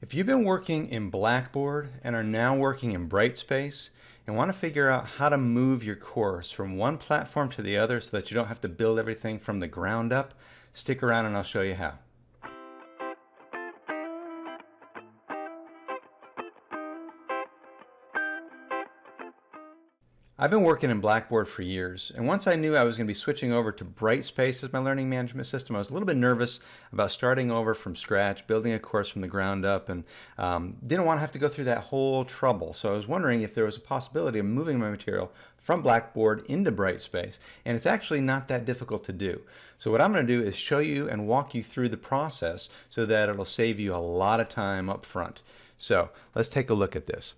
If you've been working in Blackboard and are now working in Brightspace and want to figure out how to move your course from one platform to the other so that you don't have to build everything from the ground up, stick around and I'll show you how. I've been working in Blackboard for years, and once I knew I was going to be switching over to Brightspace as my learning management system, I was a little bit nervous about starting over from scratch, building a course from the ground up, and didn't want to have to go through that whole trouble. So I was wondering if there was a possibility of moving my material from Blackboard into Brightspace, and it's actually not that difficult to do. So what I'm going to do is show you and walk you through the process so that it'll save you a lot of time up front. So let's take a look at this.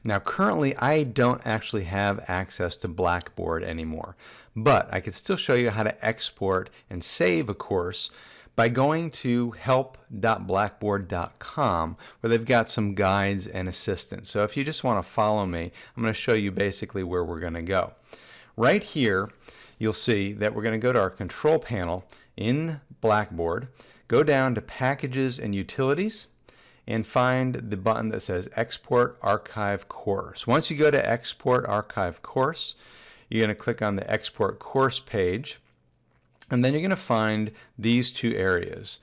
Now currently I don't actually have access to Blackboard anymore, but I can still show you how to export and save a course by going to help.blackboard.com, where they've got some guides and assistance. So if you just want to follow me, I'm going to show you basically where we're going to go. Right here you'll see that we're going to go to our control panel in Blackboard, go down to Packages and Utilities, and find the button that says Export Archive Course. Once you go to Export Archive Course, you're going to click on the Export Course page, and then you're going to find these two areas.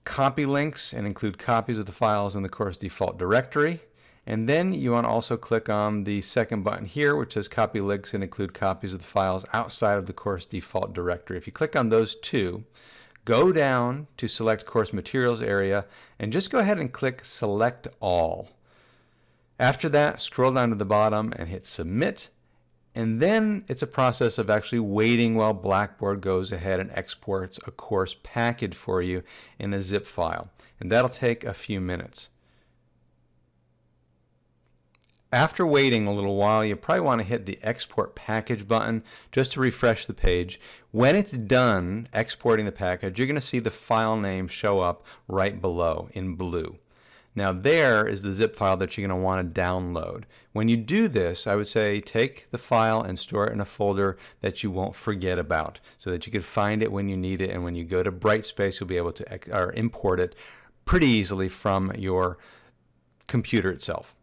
Copy links and include copies of the files in the course default directory, and then you want to also click on the second button here, which says Copy links and include copies of the files outside of the course default directory. If you click on those two, go down to Select Course Materials area and just go ahead and click Select All. After that, scroll down to the bottom and hit Submit, and then it's a process of actually waiting while Blackboard goes ahead and exports a course package for you in a zip file, and that'll take a few minutes. After waiting a little while, you probably want to hit the Export Package button just to refresh the page. When it's done exporting the package, you're going to see the file name show up right below in blue. Now there is the zip file that you're going to want to download. When you do this, I would say take the file and store it in a folder that you won't forget about so that you can find it when you need it, and when you go to Brightspace you'll be able to import it pretty easily from your computer itself.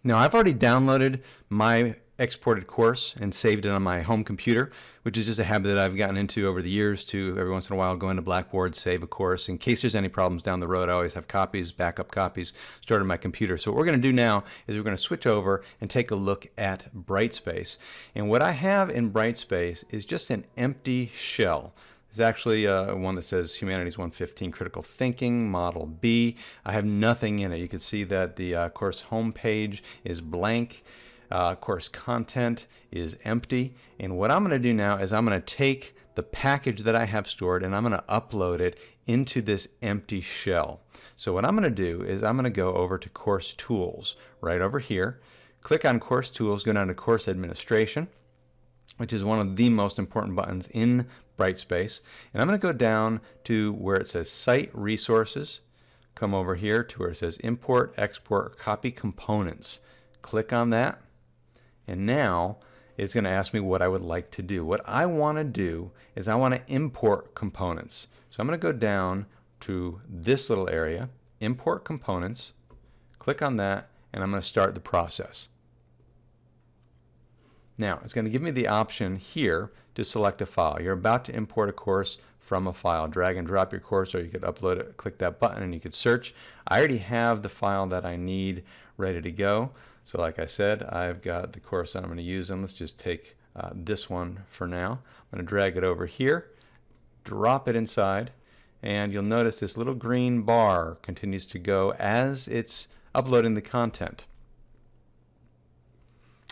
Now I've already downloaded my exported course and saved it on my home computer, which is just a habit that I've gotten into over the years to every once in a while go into Blackboard, save a course. In case there's any problems down the road, I always have copies, backup copies stored in my computer. So what we're going to do now is we're going to switch over and take a look at Brightspace. And what I have in Brightspace is just an empty shell. There's actually one that says Humanities 115 Critical Thinking, Model B. I have nothing in it. You can see that the course home page is blank. Course content is empty. And what I'm going to do now is I'm going to take the package that I have stored and I'm going to upload it into this empty shell. So what I'm going to do is I'm going to go over to Course Tools right over here. Click on Course Tools, go down to Course Administration, which is one of the most important buttons in Brightspace. And I'm going to go down to where it says Site Resources, come over here to where it says Import, Export, Copy Components. Click on that, and now it's going to ask me what I would like to do. What I want to do is I want to import components. So I'm going to go down to this little area, Import Components, click on that, and I'm going to start the process. Now, it's going to give me the option here to select a file. You're about to import a course from a file. Drag and drop your course, or you could upload it, click that button, and you could search. I already have the file that I need ready to go. So like I said, I've got the course that I'm going to use, and let's just take this one for now. I'm going to drag it over here, drop it inside, and you'll notice this little green bar continues to go as it's uploading the content.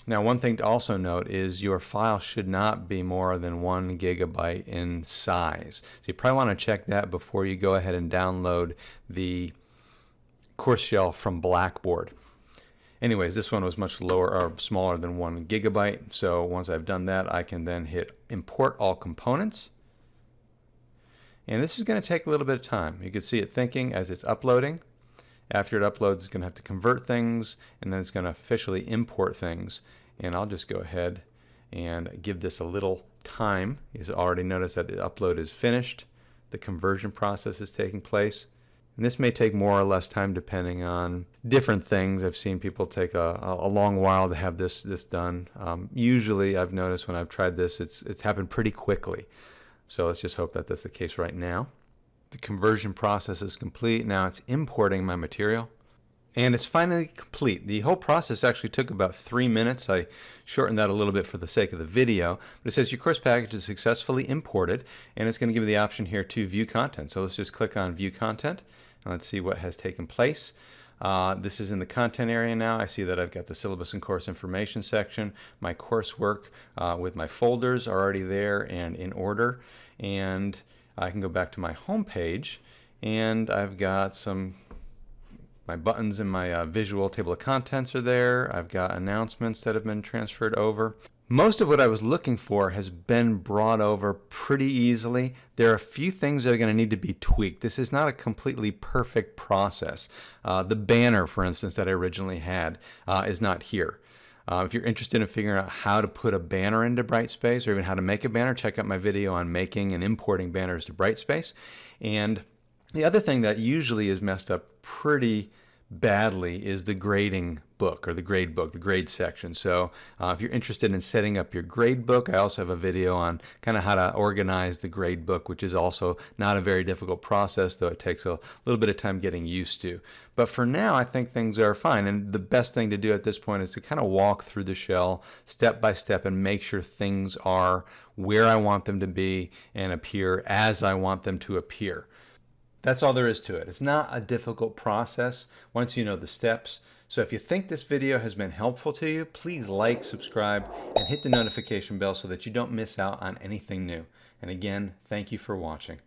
Now, one thing to also note is your file should not be more than 1 gigabyte in size. So you probably want to check that before you go ahead and download the course shell from Blackboard. Anyways, this one was much lower or smaller than 1 gigabyte. So once I've done that, I can then hit Import All Components. And this is going to take a little bit of time. You can see it thinking as it's uploading. After it uploads, it's going to have to convert things, and then it's going to officially import things. And I'll just go ahead and give this a little time. You already noticed that the upload is finished. The conversion process is taking place. And this may take more or less time depending on different things. I've seen people take a long while to have this done. Usually I've noticed when I've tried this, it's happened pretty quickly. So let's just hope that that's the case right now. The conversion process is complete. Now it's importing my material. And it's finally complete. The whole process actually took about 3 minutes. I shortened that a little bit for the sake of the video. But it says your course package is successfully imported, and it's going to give you the option here to view content. So let's just click on view content, and let's see what has taken place. This is in the content area now. I see that I've got the syllabus and course information section. My coursework with my folders are already there and in order. And I can go back to my home page, and I've got my buttons and my visual table of contents are there. I've got announcements that have been transferred over. Most of what I was looking for has been brought over pretty easily. There are a few things that are going to need to be tweaked. This is not a completely perfect process. The banner, for instance, that I originally had is not here. If you're interested in figuring out how to put a banner into Brightspace or even how to make a banner, check out my video on making and importing banners to Brightspace. And the other thing that usually is messed up pretty badly is the grading book or the grade book, the grade section. So if you're interested in setting up your grade book, I also have a video on kind of how to organize the grade book, which is also not a very difficult process, though it takes a little bit of time getting used to. But for now, I think things are fine. And the best thing to do at this point is to kind of walk through the shell step by step and make sure things are where I want them to be and appear as I want them to appear. That's all there is to it. It's not a difficult process once you know the steps. So if you think this video has been helpful to you, please like, subscribe, and hit the notification bell so that you don't miss out on anything new. And again, thank you for watching.